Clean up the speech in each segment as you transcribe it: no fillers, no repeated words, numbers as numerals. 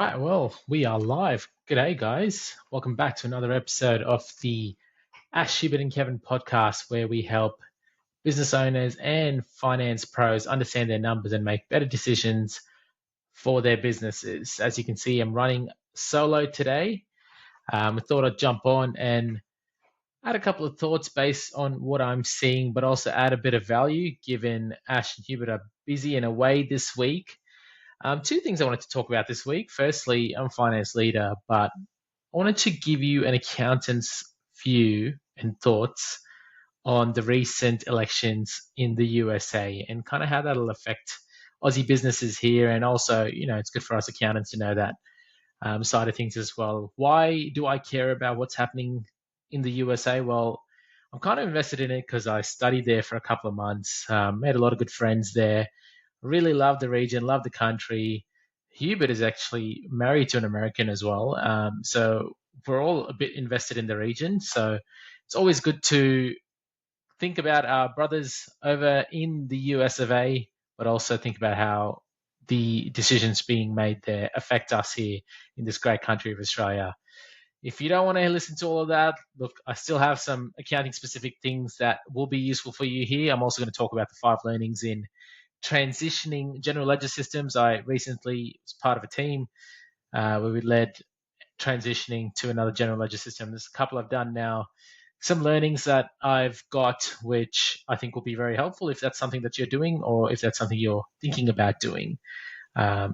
Right, well, we are live. G'day, guys. Welcome back to another episode of the Ash Shubert and Kevin podcast, where we help business owners and finance pros understand their numbers and make better decisions for their businesses. As you can see, I'm running solo today. I thought I'd jump on and add a couple of thoughts based on what I'm seeing, but also add a bit of value given Ash and Hubert are busy and away this week. Two things I wanted to talk about this week. Firstly, I'm a finance leader, but I wanted to give you an accountant's view and thoughts on the recent elections in the USA and kind of how that'll affect Aussie businesses here. And also, it's good for us accountants to know that side of things as well. Why do I care about what's happening in the USA? Well, I'm kind of invested in it because I studied there for a couple of months, made a lot of good friends there, really love the region, love the country. Hubert is actually married to an American as well. So we're all a bit invested in the region. So it's always good to think about our brothers over in the US of A, but also think about how the decisions being made there affect us here in this great country of Australia. If you don't want to listen to all of that, look, I still have some accounting specific things that will be useful for you here. I'm also going to talk about the five learnings in transitioning general ledger systems. I recently was part of a team where we led transitioning to another general ledger system. There's a couple I've done now. Some learnings that I've got, which I think will be very helpful if that's something that you're doing or if that's something you're thinking about doing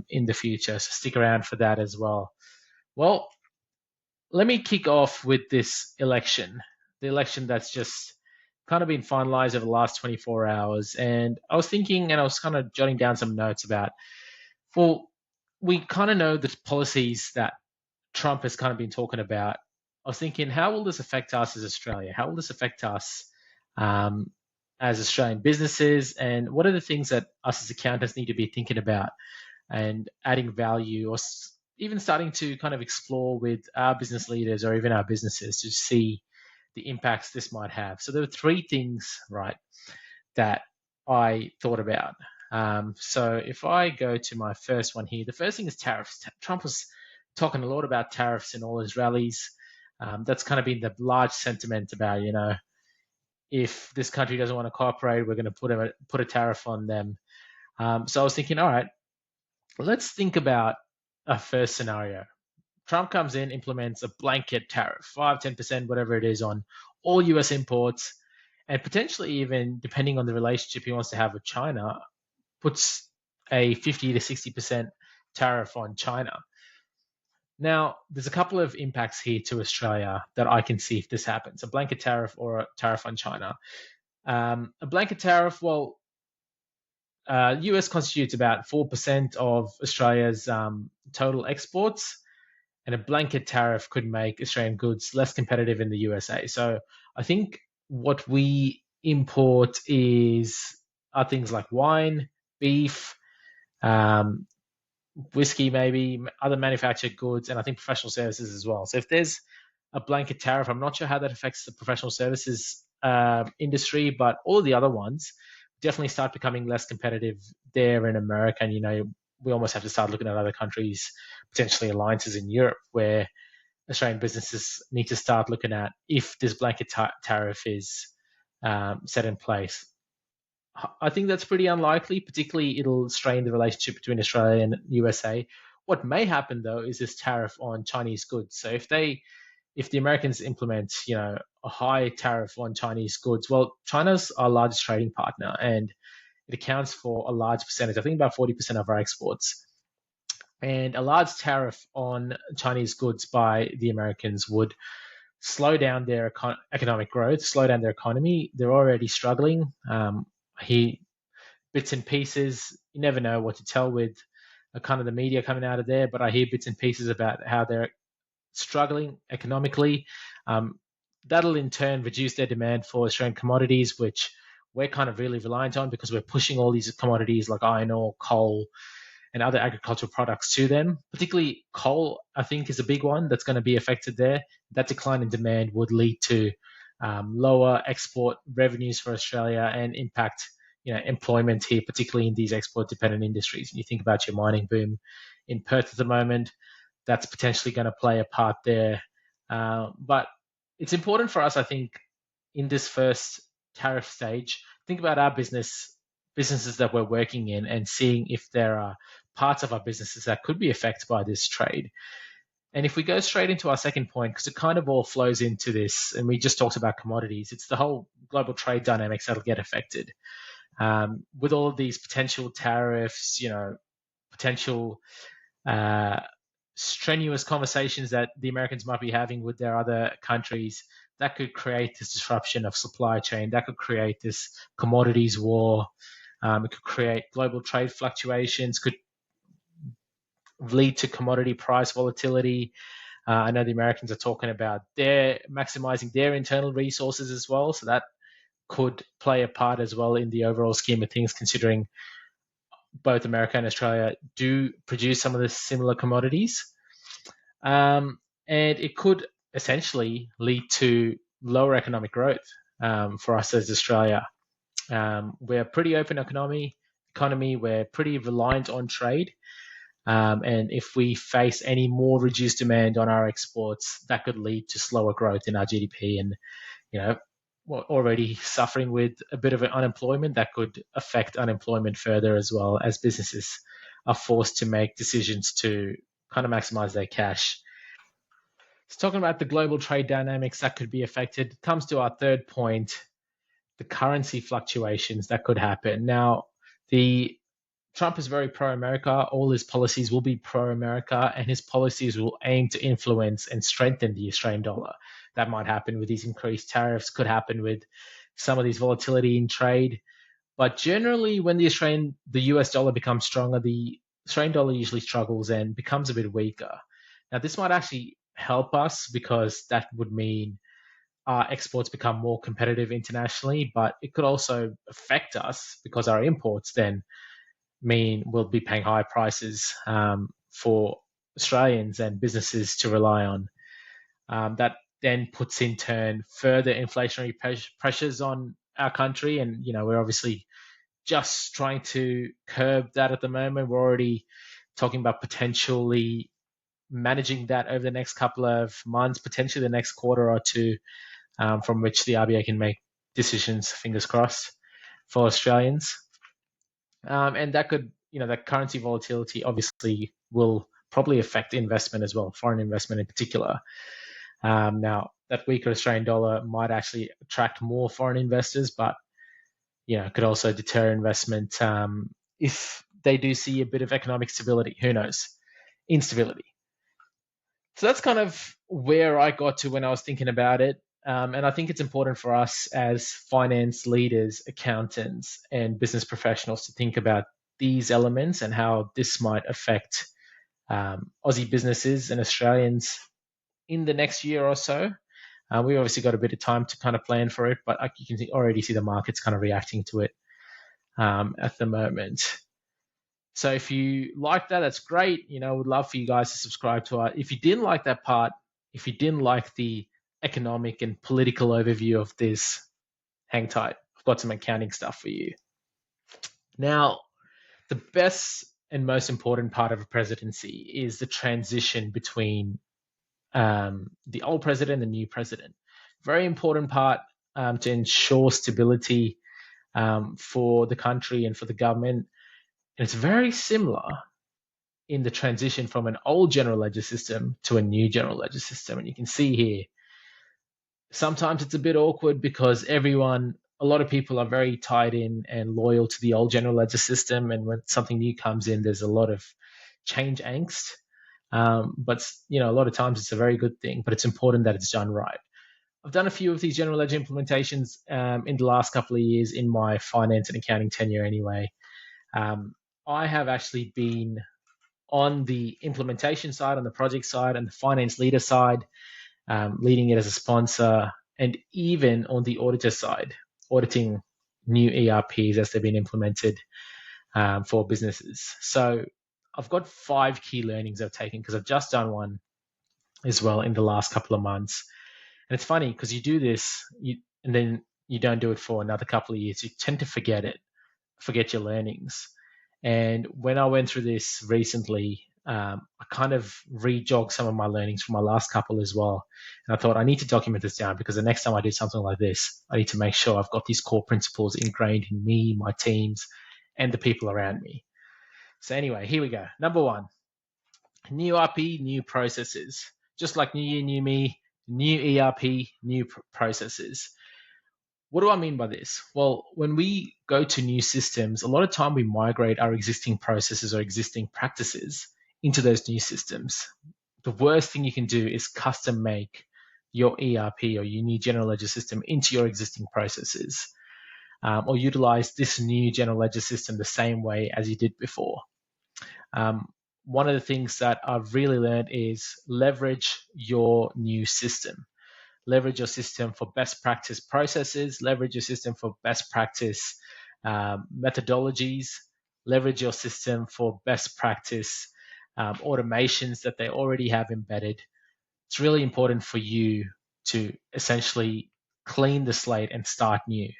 in the future. So stick around for that as well. Well, let me kick off with this election, the election that's just kind of been finalized over the last 24 hours. And I was thinking, and I was kind of jotting down some notes about, well, we kind of know the policies that Trump has kind of been talking about. I was thinking, how will this affect us as Australia? How will this affect us as Australian businesses? And what are the things that us as accountants need to be thinking about and adding value, or even starting to kind of explore with our business leaders or even our businesses to see the impacts this might have? So there were three things, right, that I thought about. So if I go to my first one here, the first thing is tariffs. Trump was talking a lot about tariffs in all his rallies. That's kind of been the large sentiment about, if this country doesn't want to cooperate, we're going to put a tariff on them. So I was thinking, all right, let's think about a first scenario. Trump comes in, implements a blanket tariff, 5, 10%, whatever it is, on all US imports, and potentially even, depending on the relationship he wants to have with China, puts a 50 to 60% tariff on China. Now, there's a couple of impacts here to Australia that I can see if this happens, a blanket tariff or a tariff on China. A blanket tariff, well, US constitutes about 4% of Australia's total exports, and a blanket tariff could make Australian goods less competitive in the USA. So I think what we import are things like wine, beef, whiskey, maybe other manufactured goods, and I think professional services as well. So if there's a blanket tariff, I'm not sure how that affects the professional services industry, but all of the other ones definitely start becoming less competitive there in America. And, we almost have to start looking at other countries, potentially alliances in Europe, where Australian businesses need to start looking at if this blanket tariff is set in place. I think that's pretty unlikely, particularly it'll strain the relationship between Australia and USA. What may happen though is this tariff on Chinese goods. So if the Americans implement, a high tariff on Chinese goods, well, China's our largest trading partner and it accounts for a large percentage, I think about 40% of our exports. And a large tariff on Chinese goods by the Americans would slow down their economic growth, slow down their economy. They're already struggling. He bits and pieces. You never know what to tell with kind of the media coming out of there, but I hear bits and pieces about how they're struggling economically. That'll in turn reduce their demand for Australian commodities, which we're kind of really reliant on because we're pushing all these commodities like iron ore, coal, and other agricultural products to them. Particularly coal, I think, is a big one that's going to be affected there. That decline in demand would lead to lower export revenues for Australia and impact employment here, particularly in these export-dependent industries. And you think about your mining boom in Perth at the moment. that's potentially going to play a part there. But it's important for us, I think, in this first tariff stage, think about our businesses that we're working in and seeing if there are parts of our businesses that could be affected by this trade. And if we go straight into our second point, because it kind of all flows into this, and we just talked about commodities, it's the whole global trade dynamics that'll get affected. With all of these potential tariffs, potential strenuous conversations that the Americans might be having with their other countries, that could create this disruption of supply chain. That could create this commodities war. It could create global trade fluctuations, could lead to commodity price volatility. I know the Americans are talking about their maximizing their internal resources as well. So that could play a part as well in the overall scheme of things, considering both America and Australia do produce some of the similar commodities. And it could essentially lead to lower economic growth for us as Australia. We're a pretty open economy. We're pretty reliant on trade. And if we face any more reduced demand on our exports, that could lead to slower growth in our GDP. And, we're already suffering with a bit of an unemployment that could affect unemployment further, as well as businesses are forced to make decisions to kind of maximize their cash. So talking about the global trade dynamics that could be affected comes to our third point, the currency fluctuations that could happen. Now, Trump is very pro-America. All his policies will be pro-America, and his policies will aim to influence and strengthen the Australian dollar. That might happen with these increased tariffs, could happen with some of these volatility in trade. But generally, when the US dollar becomes stronger, the Australian dollar usually struggles and becomes a bit weaker. Now, this might actually help us because that would mean our exports become more competitive internationally, but it could also affect us because our imports then mean we'll be paying higher prices for Australians and businesses to rely on. That then puts in turn further inflationary pressures on our country. And, we're obviously just trying to curb that at the moment. We're already talking about potentially managing that over the next couple of months, potentially the next quarter or two, from which the RBA can make decisions, fingers crossed, for Australians. And that could, that currency volatility obviously will probably affect investment as well, foreign investment in particular. Now, that weaker Australian dollar might actually attract more foreign investors, but, could also deter investment if they do see a bit of economic stability. Who knows? Instability. So that's kind of where I got to when I was thinking about it. And I think it's important for us as finance leaders, accountants, and business professionals to think about these elements and how this might affect Aussie businesses and Australians in the next year or so. We obviously got a bit of time to kind of plan for it, but you can already see the markets kind of reacting to it at the moment. So if you like that, that's great. Would love for you guys to subscribe to it. If you didn't like that part, if you didn't like the economic and political overview of this, hang tight. I've got some accounting stuff for you. Now, the best and most important part of a presidency is the transition between the old president and the new president. Very important part to ensure stability for the country and for the government. And it's very similar in the transition from an old general ledger system to a new general ledger system. And you can see here, sometimes it's a bit awkward because a lot of people are very tied in and loyal to the old general ledger system. And when something new comes in, there's a lot of change angst. But, a lot of times it's a very good thing, but it's important that it's done right. I've done a few of these general ledger implementations in the last couple of years in my finance and accounting tenure anyway. I have actually been on the implementation side, on the project side, and the finance leader side, leading it as a sponsor, and even on the auditor side, auditing new ERPs as they've been implemented for businesses. So I've got 5 key learnings I've taken because I've just done one as well in the last couple of months. And it's funny because you do this and then you don't do it for another couple of years. You tend to forget your learnings. And when I went through this recently, I kind of re-jogged some of my learnings from my last couple as well. And I thought I need to document this down because the next time I do something like this, I need to make sure I've got these core principles ingrained in me, my teams, and the people around me. So anyway, here we go. Number one, new ERP, new processes. Just like new year, new me, new ERP, new processes. What do I mean by this? Well, when we go to new systems, a lot of time we migrate our existing processes or existing practices into those new systems. The worst thing you can do is custom make your ERP or your new general ledger system into your existing processes, or utilize this new general ledger system the same way as you did before. One of the things that I've really learned is leverage your new system. Leverage your system for best practice processes, leverage your system for best practice methodologies, leverage your system for best practice automations that they already have embedded. It's really important for you to essentially clean the slate and start new.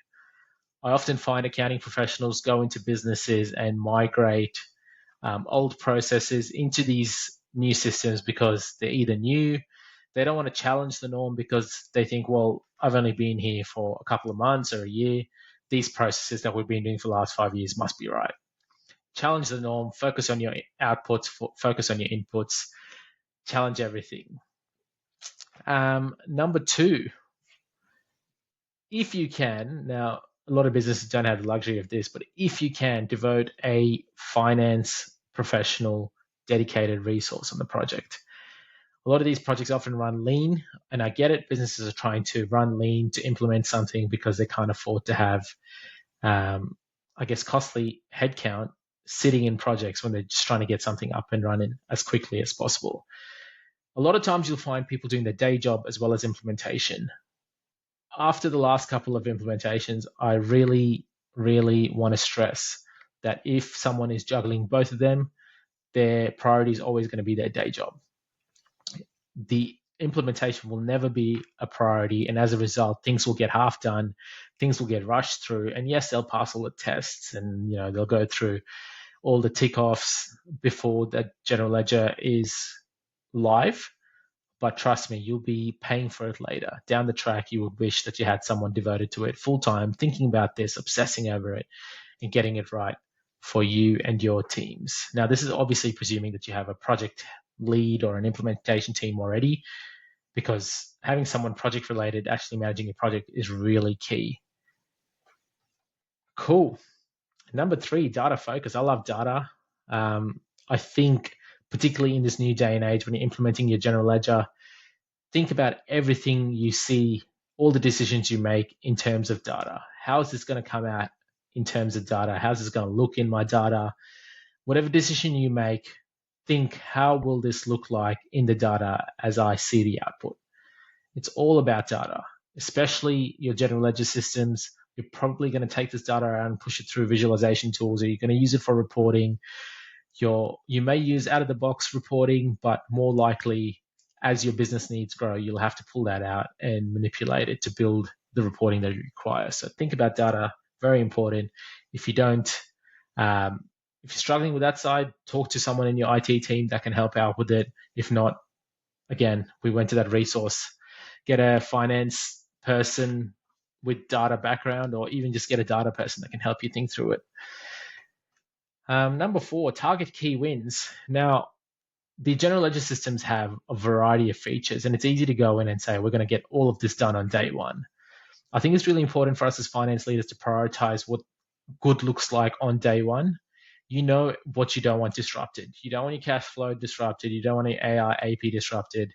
I often find accounting professionals go into businesses and migrate old processes into these new systems because they're either new, they don't want to challenge the norm because they think, well, I've only been here for a couple of months or a year. These processes that we've been doing for the last 5 years must be right. Challenge the norm, focus on your outputs, focus on your inputs, challenge everything. Number two, if you can, now a lot of businesses don't have the luxury of this, but if you can, devote a finance professional dedicated resource on the project. A lot of these projects often run lean, and I get it. Businesses are trying to run lean to implement something because they can't afford to have, costly headcount sitting in projects when they're just trying to get something up and running as quickly as possible. A lot of times you'll find people doing their day job as well as implementation. After the last couple of implementations, I really, really want to stress that if someone is juggling both of them, their priority is always going to be their day job. The implementation will never be a priority, and as a result, things will get half done, things will get rushed through, and yes, they'll pass all the tests, and they'll go through all the tick-offs before the general ledger is live. But trust me, you'll be paying for it later. Down the track, you would wish that you had someone devoted to it full time, thinking about this, obsessing over it, and getting it right for you and your teams. Now, this is obviously presuming that you have a project lead or an implementation team already, because having someone project related actually managing your project is really key. Cool. Number three, data focus. I love data. I think particularly in this new day and age when you're implementing your general ledger, think about everything you see, all the decisions you make in terms of data. How is this going to come out in terms of data? How's this going to look in my data? Whatever decision you make, think, how will this look like in the data as I see the output? It's all about data, especially your general ledger systems. You're probably going to take this data around and push it through visualization tools, or you're going to use it for reporting. You may use out-of-the-box reporting, but more likely, as your business needs grow, you'll have to pull that out and manipulate it to build the reporting that you require. So think about data, very important. If you don't, if you're struggling with that side, talk to someone in your IT team that can help out with it. If not, again, we went to that resource. Get a finance person with data background, or even just get a data person that can help you think through it. Number four, target key wins. Now, the general ledger systems have a variety of features, and it's easy to go in and say, we're going to get all of this done on day one. I think it's really important for us as finance leaders to prioritize what good looks like on day one. You know what you don't want disrupted. You don't want your cash flow disrupted. You don't want your AR, AP disrupted.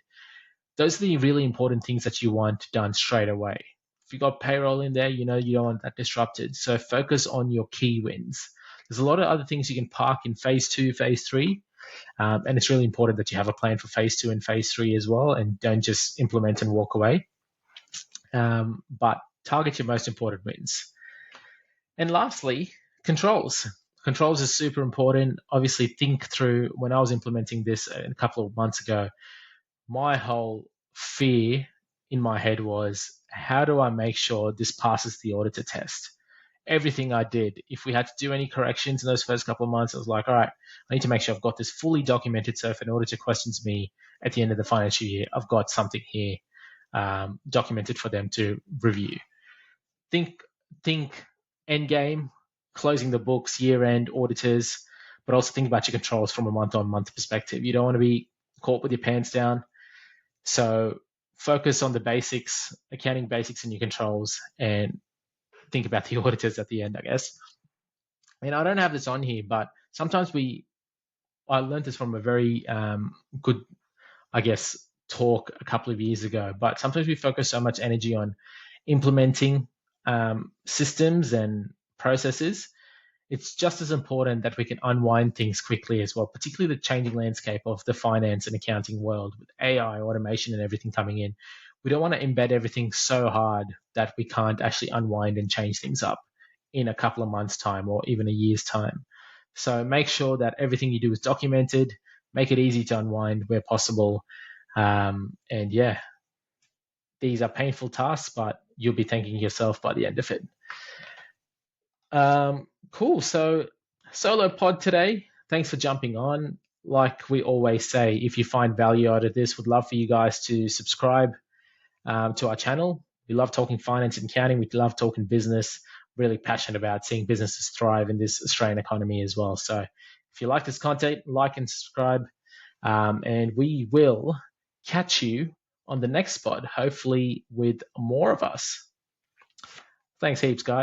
Those are the really important things that you want done straight away. If you got payroll in there, you don't want that disrupted. So focus on your key wins. There's a lot of other things you can park in phase 2, phase 3. And it's really important that you have a plan for phase 2 and phase 3 as well, and don't just implement and walk away. But target your most important wins. And lastly, controls. Controls is super important. Obviously, think through, when I was implementing this a couple of months ago, my whole fear in my head was, how do I make sure this passes the auditor test? everything I did. If we had to do any corrections in those first couple of months, I was like, all right, I need to make sure I've got this fully documented. So if an auditor questions me at the end of the financial year, I've got something here documented for them to review. Think end game, closing the books, year end, auditors, but also think about your controls from a month on month perspective. You don't want to be caught with your pants down. So focus on the basics, accounting basics and your controls, and think about the auditors at the end, I guess. And I don't have this on here, but sometimes I learned this from a very good, I guess, talk a couple of years ago. But sometimes we focus so much energy on implementing systems and processes. It's just as important that we can unwind things quickly as well, particularly the changing landscape of the finance and accounting world with AI, automation, and everything coming in. We don't want to embed everything so hard that we can't actually unwind and change things up in a couple of months' time or even a year's time. So make sure that everything you do is documented, make it easy to unwind where possible. And yeah, these are painful tasks, but you'll be thanking yourself by the end of it. Cool. So solo pod today. Thanks for jumping on. Like we always say, if you find value out of this, would love for you guys to subscribe to our channel. We love talking finance and accounting. We love talking business. Really passionate about seeing businesses thrive in this Australian economy as well. So if you like this content, like and subscribe. And we will catch you on the next pod, hopefully with more of us. Thanks heaps, guys.